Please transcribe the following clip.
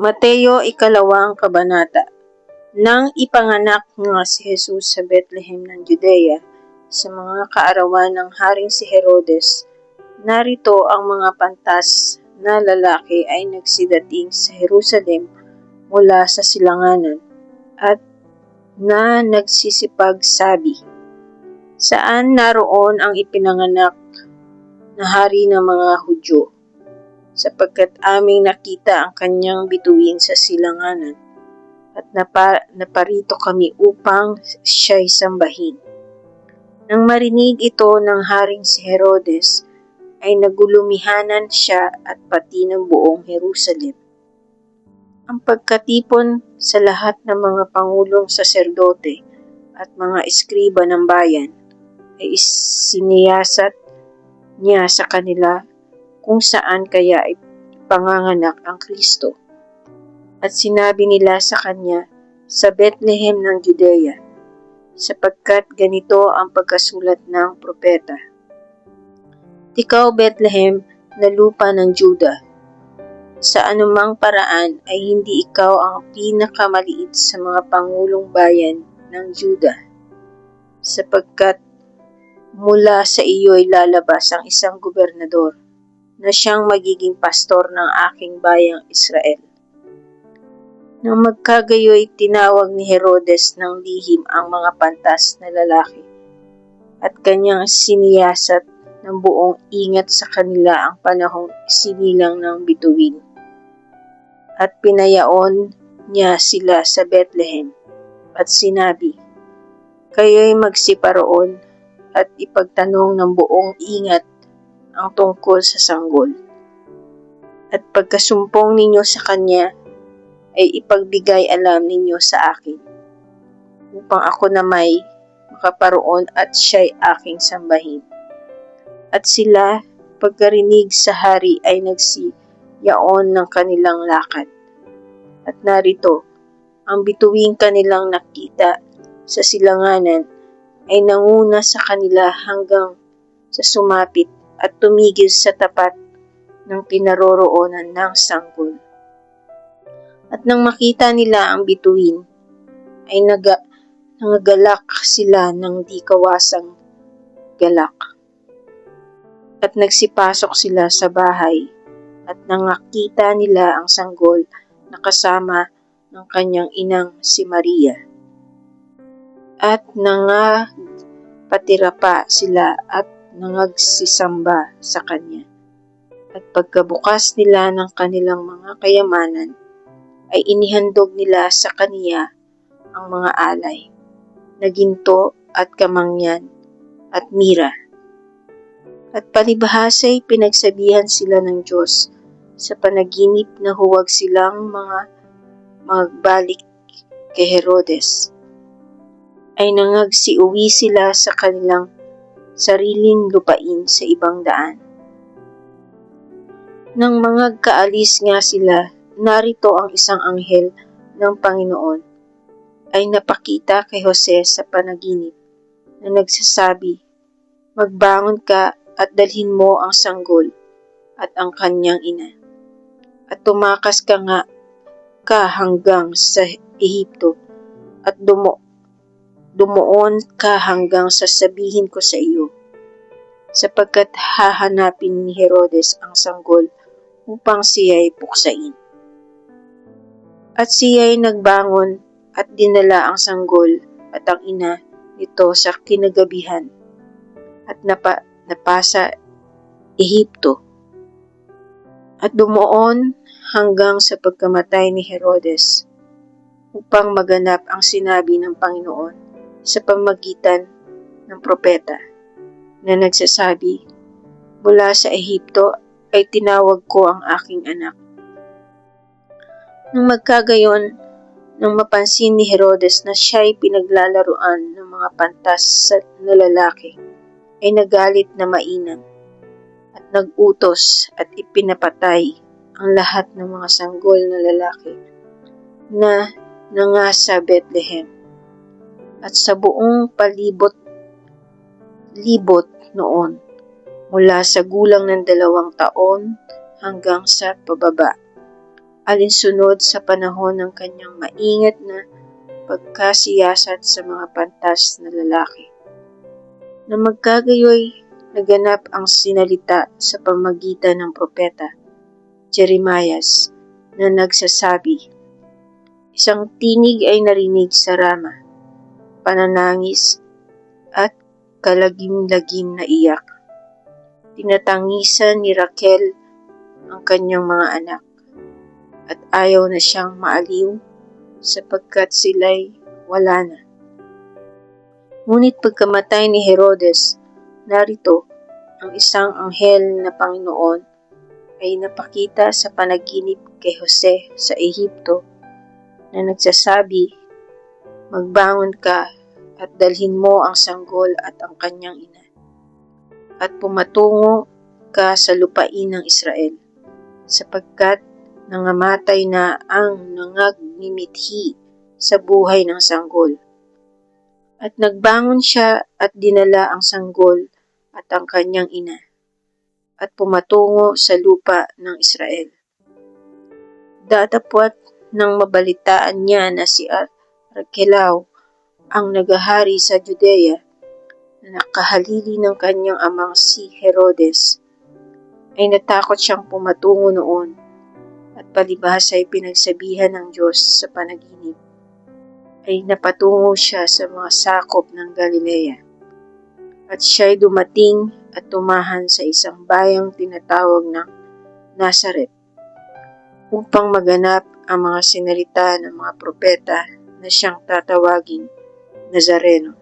Mateo 2 kabanata. Nang ipanganak nga si Jesus sa Bethlehem ng Judea, sa mga kaarawan ng haring si Herodes, narito ang mga pantas na lalaki ay nagsidating sa Jerusalem mula sa silanganan at na nagsisipagsabi, "Saan naroon ang ipinanganak na hari ng mga Hudyo? Sapagkat aming nakita ang kanyang bituin sa silanganan at naparito kami upang siya'y sambahin." Nang marinig ito ng haring si Herodes, ay nagulumihanan siya at pati ng buong Jerusalem. Ang pagkatipon sa lahat ng mga pangulong saserdote at mga eskriba ng bayan ay siniyasat niya sa kanila kung saan kaya ipanganganak ang Kristo. At sinabi nila sa kanya, "Sa Bethlehem ng Judea, sapagkat ganito ang pagkasulat ng propeta. Ikaw, Bethlehem, na lupa ng Juda, sa anumang paraan ay hindi ikaw ang pinakamaliit sa mga pangulong bayan ng Juda, sapagkat mula sa iyo ay lalabas ang isang gobernador na siyang magiging pastor ng aking bayang Israel." Nang magkagayoy, tinawag ni Herodes ng lihim ang mga pantas na lalaki at kanyang siniyasat ng buong ingat sa kanila ang panahong isinilang ng bituin. At pinayaon niya sila sa Bethlehem at sinabi, "Kayo'y magsiparoon at ipagtanong ng buong ingat ang tungkol sa sanggol. At pagkasumpong ninyo sa kanya, ay ipagbigay alam ninyo sa akin, upang ako na may makaparoon at siya'y aking sambahin." At sila, pagkarinig sa hari, ay nagsiyaon ng kanilang lakad. At narito, ang bituing kanilang nakita sa silanganan ay nanguna sa kanila hanggang sa sumapit at tumigil sa tapat ng pinaroroonan ng sanggol. At nang makita nila ang bituin, ay nangagalak sila ng di kawasang galak. At nagsipasok sila sa bahay at nang nakita nila ang sanggol na kasama ng kanyang inang si Maria. At nangapatira pa sila at nangagsisamba sa kanya. At pagkabukas nila ng kanilang mga kayamanan, ay inihandog nila sa kaniya ang mga alay, na ginto at kamangyan at mira. At palibhasa'y pinagsabihan sila ng Diyos sa panaginip na huwag silang magbalik kay Herodes. Ay nangagsiuwi sila sa kanilang sariling lupain sa ibang daan. Nang mangagkaalis nga sila, narito ang isang anghel ng Panginoon ay napakita kay Jose sa panaginip na nagsasabi, "Magbangon ka at dalhin mo ang sanggol at ang kanyang ina, at tumakas ka hanggang sa Ehipto at dumuon ka hanggang sa sabihin ko sa iyo, sapagkat hahanapin ni Herodes ang sanggol upang siya'y puksain." At siya'y nagbangon at dinala ang sanggol at ang ina nito sa kinagabihan at napasa Ehipto at dumuon hanggang sa pagkamatay ni Herodes, upang maganap ang sinabi ng Panginoon sa pamamagitan ng propeta na nagsasabi, "Mula sa Ehipto ay tinawag ko ang aking anak." Nang magkagayon, nang mapansin ni Herodes na siya'y pinaglalaruan ng mga pantas na lalaki, ay nagalit na mainam at nagutos at ipinapatay ang lahat ng mga sanggol na lalaki na nangasa Bethlehem at sa buong palibot-libot noon, mula sa gulang ng 2 taon hanggang sa pababa, alinsunod sa panahon ng kanyang maingat na pagkasiyasat sa mga pantas na lalaki. Na magkagayoy, naganap ang sinalita sa pamagitan ng propeta Jeremias na nagsasabi, "Isang tinig ay narinig sa Rama, pananangis at kalagim-lagim na iyak. Tinatangisan ni Raquel ang kanyang mga anak, at ayaw na siyang maaliw sapagkat sila'y wala na." Ngunit pagkamatay ni Herodes, narito ang isang anghel na Panginoon ay napakita sa panaginip kay Jose sa Ehipto na nagsasabi, "Magbangon ka at dalhin mo ang sanggol at ang kanyang ina, at pumatungo ka sa lupain ng Israel, sapagkat nangamatay na ang nangagmimithi sa buhay ng sanggol." At nagbangon siya at dinala ang sanggol at ang kanyang ina, at pumatungo sa lupa ng Israel. Datapwat nang mabalitaan niya na si Arkelao ang nagahari sa Judea, na nakahalili ng kanyang amang si Herodes, ay natakot siyang pumatungo noon, at palibhas ay pinagsabihan ng Diyos sa panaginip, ay napatungo siya sa mga sakop ng Galilea. At siya'y dumating at tumahan sa isang bayang tinatawag ng Nazaret, upang maganap ang mga sinalita ng mga propeta na siyang tatawaging Nazareno.